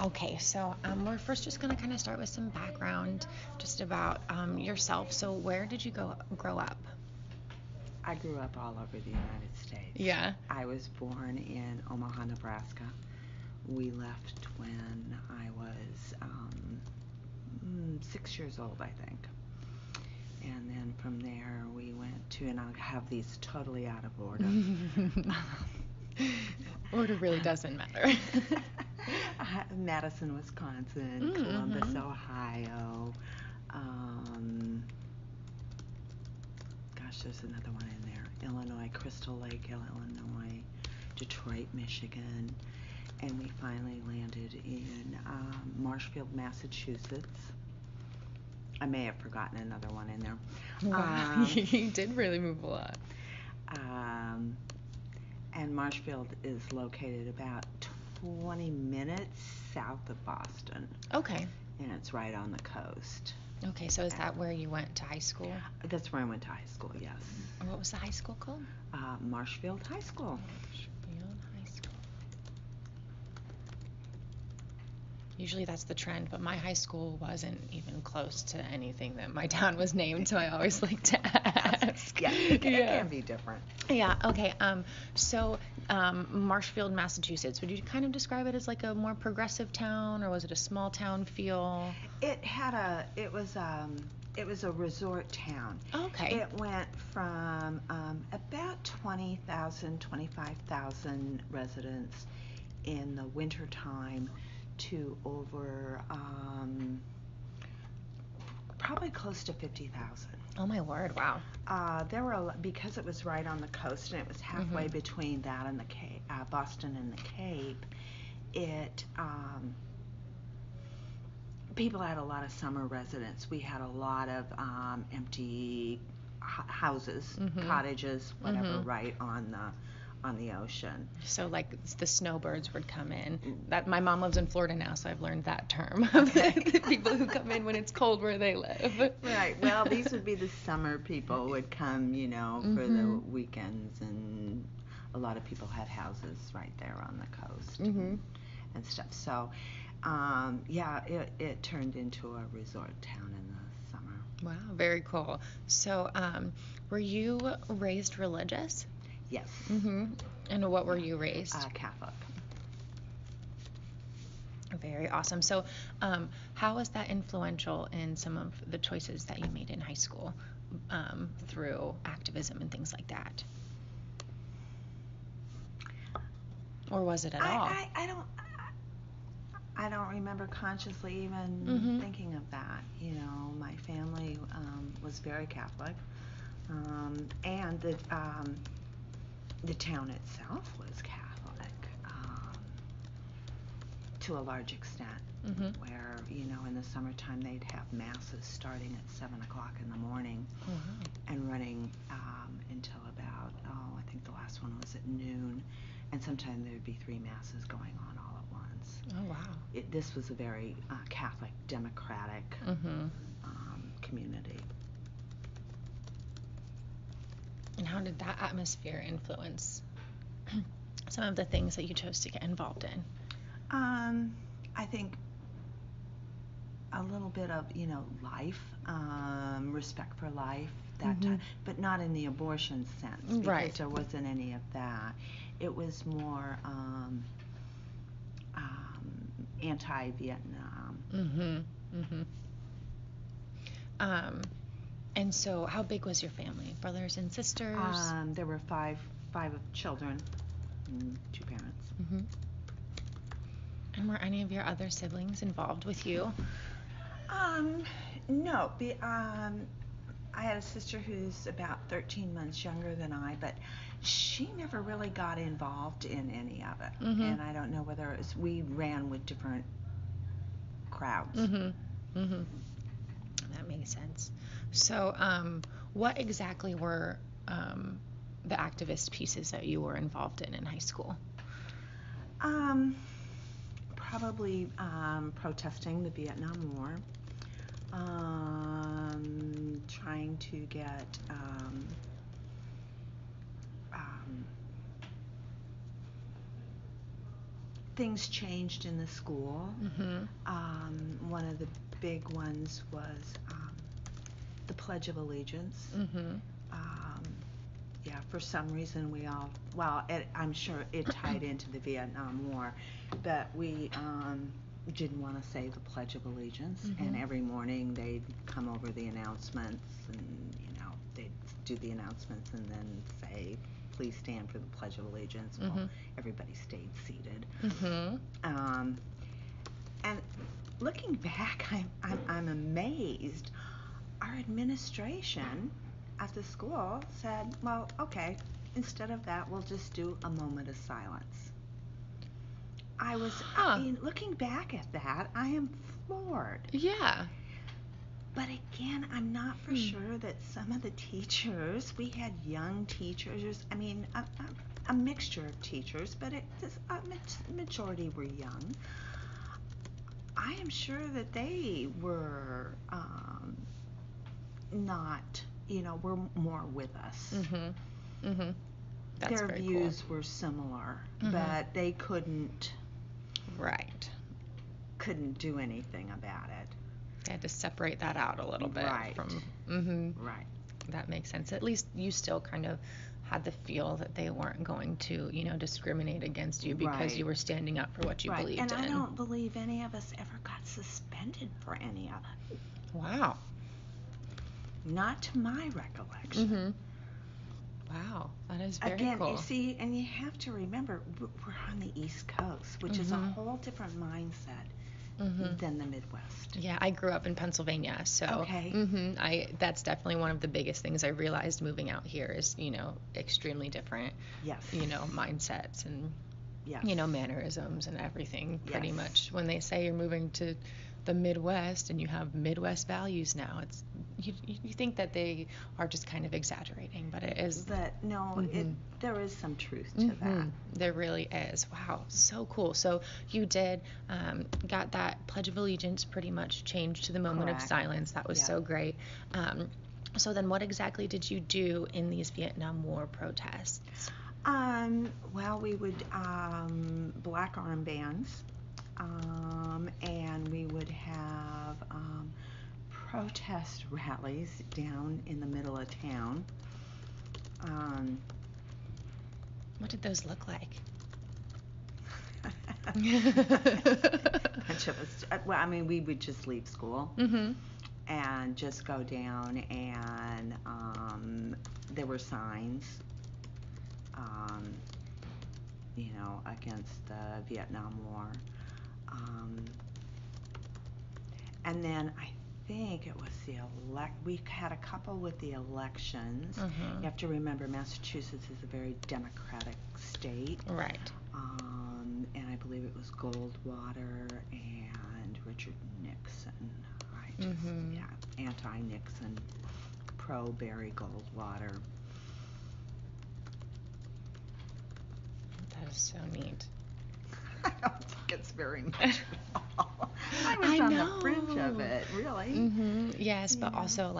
Okay, so we're first just going to kind of start with some background just about yourself. So where did you grow up? I grew up all over the United States. Yeah. I was born in Omaha, Nebraska. We left when I was 6 years old, I think. And then from there we went to, and I'll have these totally out of order. Order really doesn't matter. Madison, Wisconsin, Columbus, Ohio. There's another one in there. Illinois, Crystal Lake, Illinois, Detroit, Michigan. And we finally landed in Marshfield, Massachusetts. I may have forgotten another one in there. Wow, you did really move a lot. And Marshfield is located about 20 minutes south of Boston. Okay. And it's right on the coast. Okay, so is that where you went to high school? That's where I went to high school, yes. And what was the high school called? Marshfield High School. Marshfield High School. Usually that's the trend, but my high school wasn't even close to anything that my town was named, so I always like to ask. Yeah, it can be different. Yeah, okay. So Marshfield, Massachusetts, would you kind of describe it as like a more progressive town, or was it a small town feel? It was a resort town. Okay. It went from about 20,000, 25,000 residents in the winter time to over probably close to 50,000. Oh my word! Wow. There were because it was right on the coast and it was halfway between that and the Boston and the Cape. People had a lot of summer residents. We had a lot of empty houses, cottages, whatever, right on the ocean. So like the snowbirds would come in. That my mom lives in Florida now, so I've learned that term. Okay. The people who come in when it's cold where they live. Right. Well, these would be the summer people would come, for the weekends, and a lot of people had houses right there on the coast and stuff. So, it turned into a resort town in the summer. Wow, very cool. So, were you raised religious? Yes. And what were you raised? Catholic. Very awesome. So, how was that influential in some of the choices that you made in high school through activism and things like that? Or was it at all? I don't remember consciously even thinking of that. My family was very Catholic, and the town itself was Catholic to a large extent, where, in the summertime they'd have masses starting at 7 o'clock in the morning and running until about, I think the last one was at noon, and sometimes there'd be 3 masses going on all at once. Oh, wow. This was a very Catholic, democratic community. And how did that atmosphere influence some of the things that you chose to get involved in? I think a little bit of, life, respect for life, that type, but not in the abortion sense, because Right. there wasn't any of that. It was more anti-Vietnam. And so how big was your family? Brothers and sisters? There were five children and 2 parents. And were any of your other siblings involved with you? No. I had a sister who's about 13 months younger than I, but she never really got involved in any of it. And I don't know whether it was, we ran with different crowds. That makes sense. So, what exactly were the activist pieces that you were involved in high school? Probably protesting the Vietnam War, trying to get things changed in the school. One of the big ones was the Pledge of Allegiance. Yeah, for some reason I'm sure it tied into the Vietnam War, but we didn't want to say the Pledge of Allegiance, and every morning they'd come over the announcements, and they'd do the announcements and then say, please stand for the Pledge of Allegiance. Well, everybody stayed seated. And looking back, I'm amazed. Our administration at the school said, well, okay, instead of that, we'll just do a moment of silence. Looking back at that, I am floored. Yeah. But again, I'm not for sure that some of the teachers, we had young teachers, I mean, a mixture of teachers, but a majority were young. I am sure that they were not, were more with us. That's Their very views cool. were similar, but they couldn't do anything about it. They had to separate that out a little bit. Right. Right. That makes sense. At least you still kind of had the feel that they weren't going to, discriminate against you because you were standing up for what you believed in. And I don't believe any of us ever got suspended for any of it. Wow. Not to my recollection. Wow, that is very cool. Again, you see, and you have to remember, we're on the East Coast, which is a whole different mindset than the Midwest. Yeah, I grew up in Pennsylvania, so that's definitely one of the biggest things I realized moving out here is, extremely different, mindsets and, mannerisms and everything pretty much. When they say you're moving to the Midwest and you have Midwest values now, it's you think that they are just kind of exaggerating, but it is there is some truth to that. There really is. Wow, so cool. So you did got that Pledge of Allegiance pretty much changed to the moment of silence. That was so great. So then what exactly did you do in these Vietnam War protests? Well, we would black armbands, and we would have protest rallies down in the middle of town. What did those look like? Bunch of us. Well, I mean, we would just leave school and just go down, and there were signs, against the Vietnam War. And then I think it was we had a couple with the elections. You have to remember, Massachusetts is a very democratic state. Right. And I believe it was Goldwater and Richard Nixon. Anti-Nixon, pro-Barry Goldwater. That is so neat. I don't think it's very much at all. I was on the fringe of it, really. Yes, but also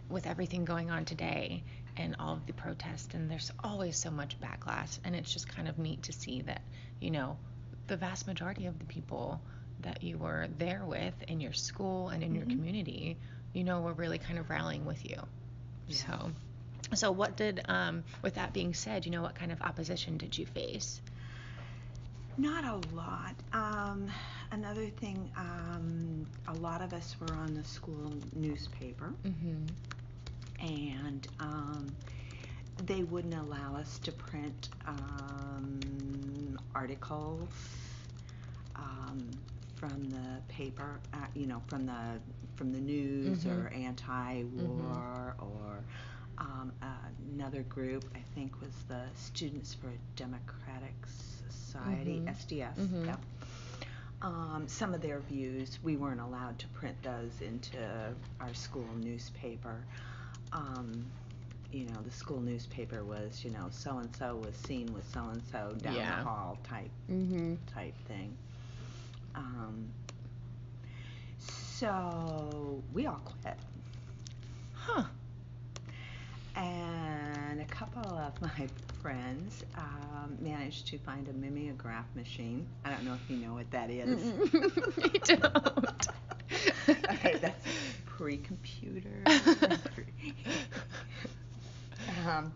with everything going on today and all of the protests, and there's always so much backlash, and it's just kind of neat to see that, the vast majority of the people that you were there with in your school and in your community, were really kind of rallying with you. Yeah. So what did, with that being said, what kind of opposition did you face? Not a lot. Another thing, a lot of us were on the school newspaper, and they wouldn't allow us to print articles from the paper, from the news or anti-war or another group, I think, was the Students for a Democratic Society, SDS. Yep. Some of their views, we weren't allowed to print those into our school newspaper. The school newspaper was, so-and-so was seen with so-and-so down the hall type thing. So we all quit. Huh. And a a couple of my friends managed to find a mimeograph machine. I don't know if you know what that is. I don't. Okay, that's pre-computer.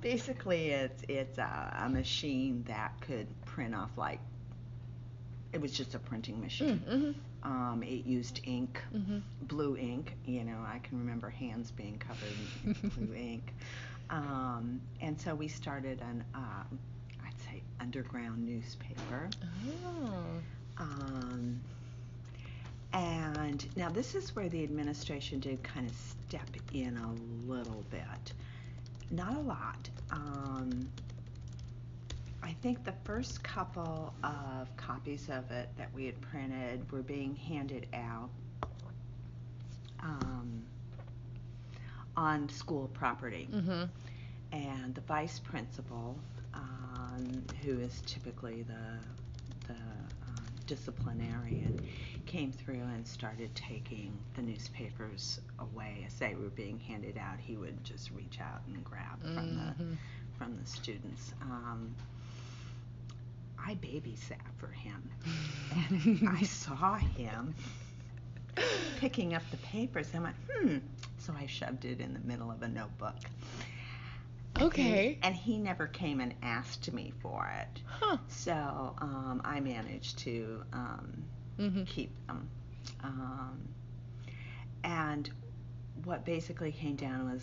Basically, it's a machine that could print off, like, it was just a printing machine. Mm-hmm. It used ink, Mm-hmm. blue ink. I can remember hands being covered in blue ink. And so we started an, I'd say, underground newspaper. Oh. And now this is where the administration did kind of step in a little bit. Not a lot. I think the first couple of copies of it that we had printed were being handed out on school property. Mm-hmm. And the vice principal, who is typically the disciplinarian, came through and started taking the newspapers away as they were being handed out. He would just reach out and grab from the students. I babysat for him, and I saw him picking up the papers. And I went, So I shoved it in the middle of a notebook. Okay. And he never came and asked me for it. Huh. So I managed to keep them. And what basically came down was,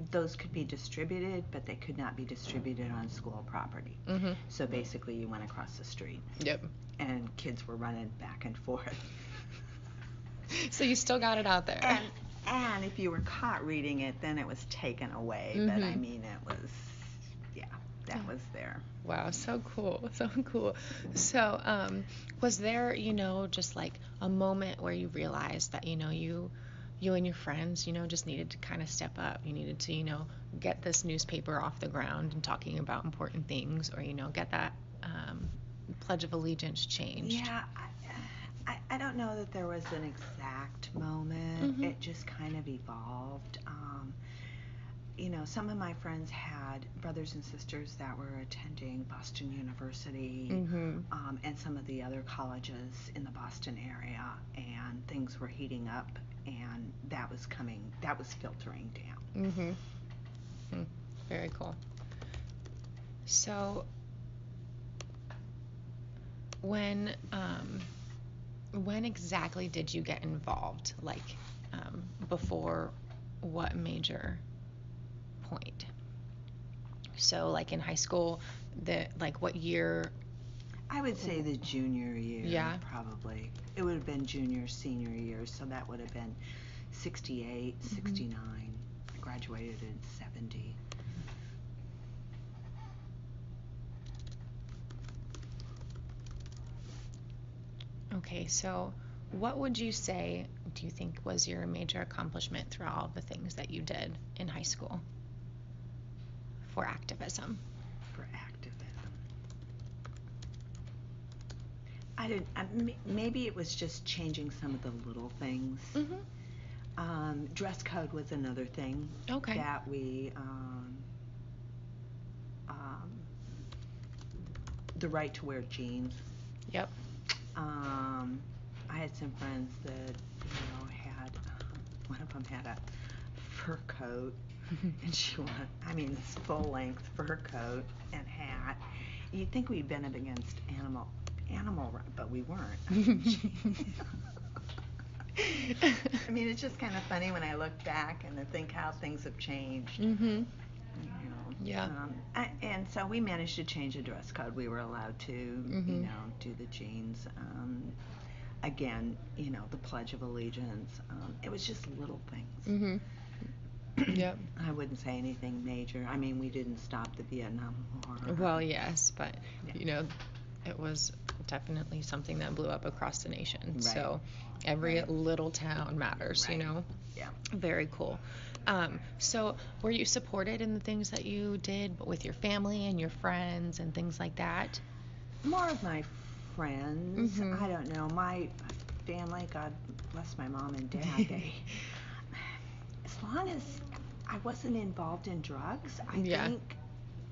those could be distributed, but they could not be distributed on school property. Mm-hmm. So basically you went across the street. Yep. And kids were running back and forth. So you still got it out there. And if you were caught reading it, then it was taken away. Mm-hmm. But I mean, it was, that was there. Wow, so cool, so cool. So, was there, just like a moment where you realized that, you and your friends, just needed to kind of step up. You needed to, get this newspaper off the ground and talking about important things, or, get that Pledge of Allegiance changed? Yeah, I don't know that there was an exact moment. Mm-hmm. It just kind of evolved. Some of my friends had brothers and sisters that were attending Boston University, Mm-hmm. And some of the other colleges in the Boston area, and things were heating up, and that was filtering down. Mm-hmm. Very cool. So, when exactly did you get involved? Like, before what major point? So, like in high school, what year? I would say the junior year. Yeah. Probably. It would have been junior, senior year, so that would have been 68, Mm-hmm. 69. I graduated in 70. Okay, so what would you say, do you think, was your major accomplishment through all of the things that you did in high school for activism? For activism. I didn't. Maybe it was just changing some of the little things. Mm-hmm. Dress code was another thing. Okay. That we. The right to wear jeans. Yep. I had some friends that had. One of them had a fur coat, and she wanted. This full-length fur coat and hat. You'd think we'd been up against animal, but we weren't. It's just kind of funny when I look back and I think how things have changed. Mm-hmm. Yeah. And so we managed to change the dress code. We were allowed to, Mm-hmm. Do the jeans. Again, the Pledge of Allegiance. It was just little things. Mm-hmm. Yep. I wouldn't say anything major. We didn't stop the Vietnam War. Well, yes, but, Yeah. it was definitely something that blew up across the nation. Right. So every little town matters, Right. Yeah. Very cool. So were you supported in the things that you did with your family and your friends and things like that? More of my friends. Mm-hmm. I don't know. My family, God bless my mom and dad, as long as I wasn't involved in drugs. I Yeah. think,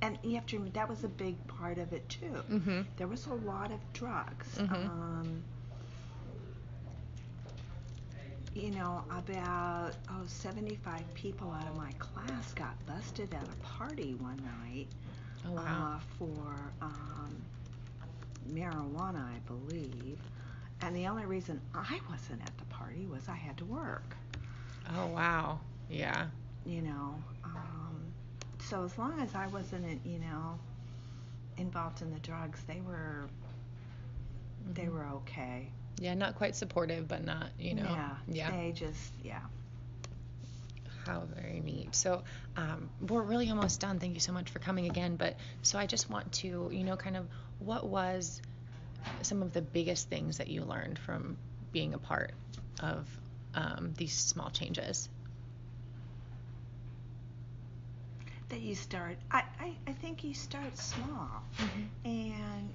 and you have to remember that was a big part of it too. Mhm. There was a lot of drugs. Mhm. You know, about 75 people out of my class got busted at a party one night Oh wow. for marijuana, I believe. And the only reason I wasn't at the party was I had to work. Oh wow. Yeah. You know, so as long as I wasn't, involved in the drugs, they were okay. Yeah, not quite supportive, but not, Yeah, yeah. they just, yeah. How very neat. So, we're really almost done. Thank you so much for coming again. But so I just want to, kind of what was some of the biggest things that you learned from being a part of these small changes? That you start, I think you start small. And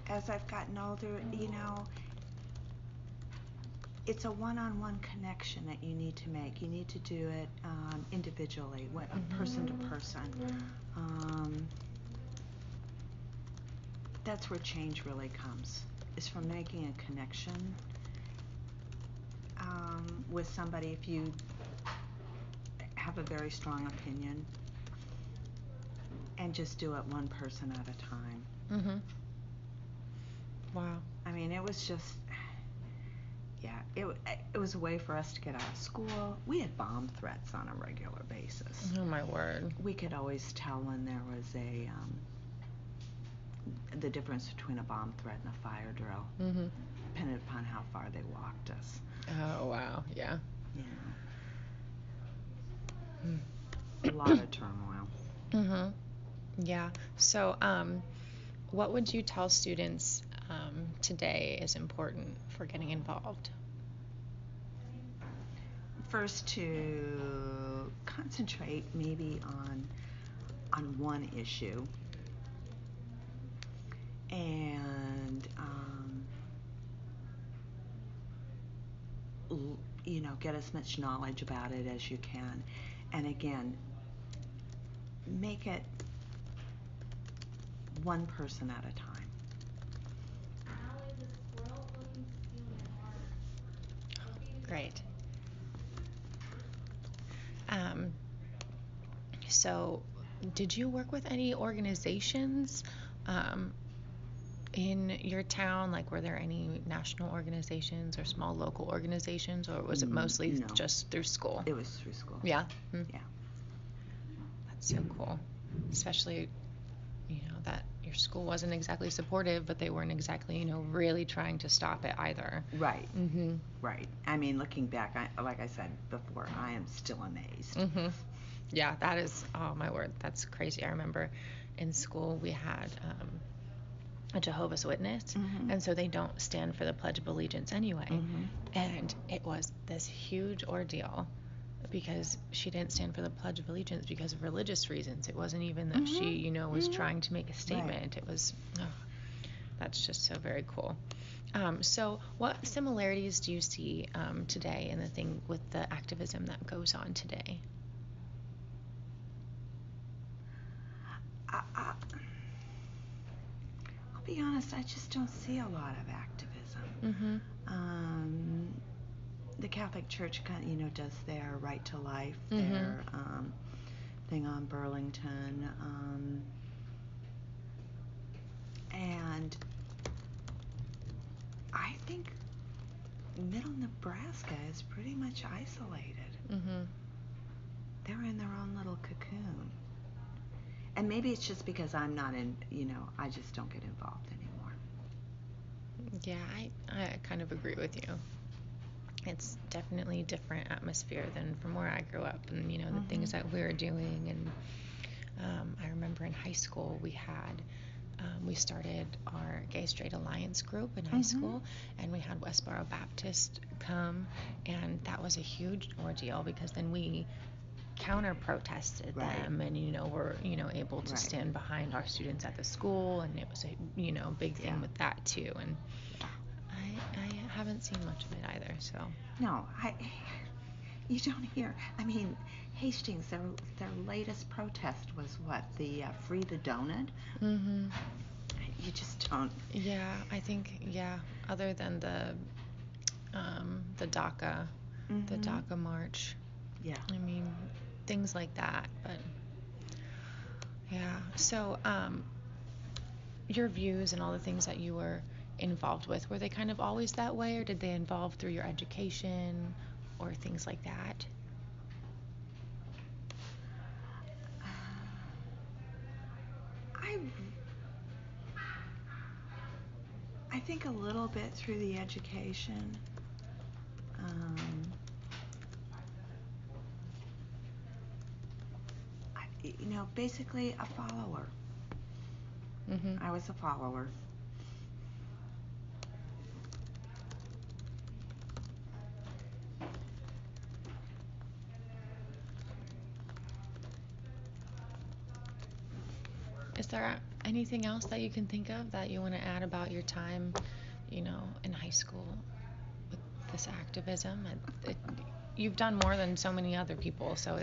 as I've gotten older, it's a one-on-one connection that you need to make. You need to do it individually, person to person. That's where change really comes, is from making a connection with somebody. If you have a very strong opinion, and just do it one person at a time. Wow. I mean, it was just, yeah, it was a way for us to get out of school. We had bomb threats on a regular basis. Oh my word. We could always tell when there was the difference between a bomb threat and a fire drill, depending upon how far they walked us. Oh wow. Yeah. A lot of turmoil. Yeah. So, what would you tell students today is important for getting involved? First, to concentrate maybe on one issue, and get as much knowledge about it as you can, and again, make it one person at a time. Great. So, did you work with any organizations in your town? Like, were there any national organizations or small local organizations, or was it mostly No. just through school? It was through school. Yeah? Yeah. That's so cool. Especially, that your school wasn't exactly supportive, but they weren't exactly, really trying to stop it either. Right. Right. I mean, looking back, like I said before, I am still amazed. Yeah, that is, oh my word, that's crazy. I remember in school we had a Jehovah's Witness, and so they don't stand for the Pledge of Allegiance anyway. And it was this huge ordeal because she didn't stand for the Pledge of Allegiance because of religious reasons. It wasn't even that she, was trying to make a statement. Right. It was, that's just so very cool. So what similarities do you see today in the thing with the activism that goes on today? I'll be honest, I just don't see a lot of activism. The Catholic Church does their right to life, their thing on Burlington, and I think Middle Nebraska is pretty much isolated. They're in their own little cocoon. And maybe it's just because I'm not in, I just don't get involved anymore. Yeah, I kind of agree with you. It's definitely a different atmosphere than from where I grew up, and the things that we were doing. And I remember in high school we started our Gay Straight Alliance group in high school, and we had Westboro Baptist come, and that was a huge ordeal because then we counter protested them, and were able to stand behind our students at the school, and it was a big thing with that too. And I haven't seen much of it either, so. No, you don't hear. I mean, Hastings, their latest protest was what? The free the donut? Mhm. You just don't. Yeah, I think, yeah, other than the DACA, the Mm-hmm. DACA march. Yeah. I mean, things like that, but yeah. So, your views and all the things that you were involved with, were they kind of always that way, or did they evolve through your education or things like that? I I think a little bit through the education. Um, Basically a follower. Mhm. I was a follower. Is there anything else that you can think of that you want to add about your time, in high school with this activism? You've done more than so many other people, so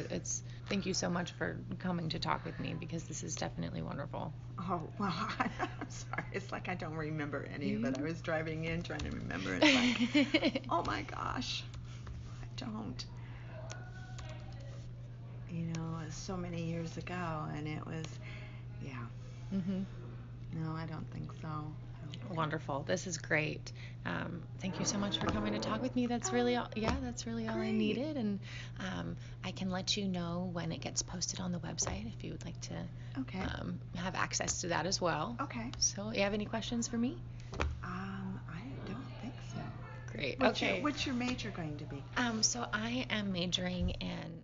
thank you so much for coming to talk with me, because this is definitely wonderful. Oh, well, I'm sorry. It's like I don't remember any of it. I was driving in trying to remember. It's like, oh my gosh, I don't. It was so many years ago, and it was, yeah. Mhm. No, I don't think so. Wonderful. This is great. Thank you so much for coming to talk with me. That's really all, yeah, that's really all I Great. needed. And I can let you know when it gets posted on the website if you would like to Okay. have access to that as well. Okay. So, you have any questions for me? I don't think so. Great. What's Okay. your major going to be? So I am majoring in